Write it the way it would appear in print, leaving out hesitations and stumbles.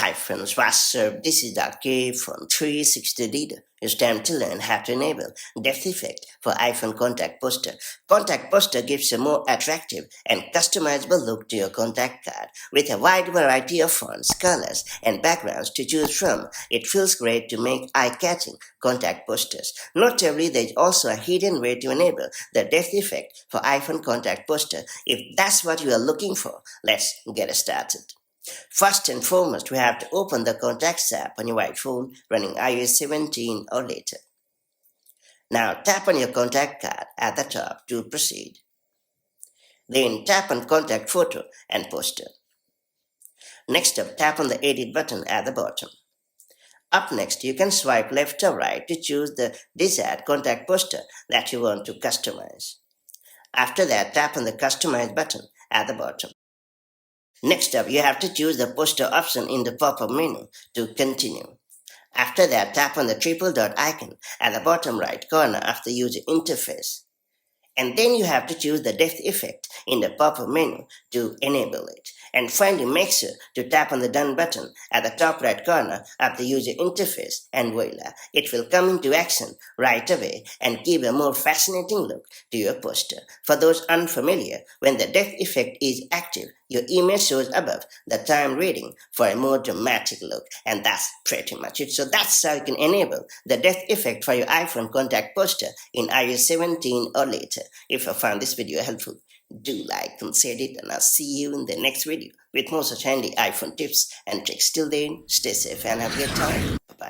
Hi friends, what's up? This is Dr. from 360 Leader. It's time to learn how to enable depth effect for iPhone contact poster. Contact poster gives a more attractive and customizable look to your contact card. With a wide variety of fonts, colors, and backgrounds to choose from, it feels great to make eye-catching contact posters. Notably, there's also a hidden way to enable the depth effect for iPhone contact poster. If that's what you are looking for, let's get started. First and foremost, we have to open the Contacts app on your iPhone running iOS 17 or later. Now tap on your contact card at the top to proceed. Then tap on Contact Photo and Poster. Next up, tap on the Edit button at the bottom. Up next, you can swipe left or right to choose the desired contact poster that you want to customize. After that, tap on the Customize button at the bottom. Next up, you have to choose the poster option in the pop-up menu to continue. After that, tap on the triple dot icon at the bottom right corner of the user interface. And then you have to choose the depth effect in the pop-up menu to enable it. And finally, make sure to tap on the Done button at the top right corner of the user interface, and voila, it will come into action right away and give a more fascinating look to your poster. For those unfamiliar, when the depth effect is active, your image shows above the time reading for a more dramatic look, and that's pretty much it. So that's how you can enable the depth effect for your iPhone contact poster in iOS 17 or later. If you found this video helpful, do like and share it, and I'll see you in the next video with more such handy iPhone tips and tricks. Till then, stay safe and have a good time. Bye-bye.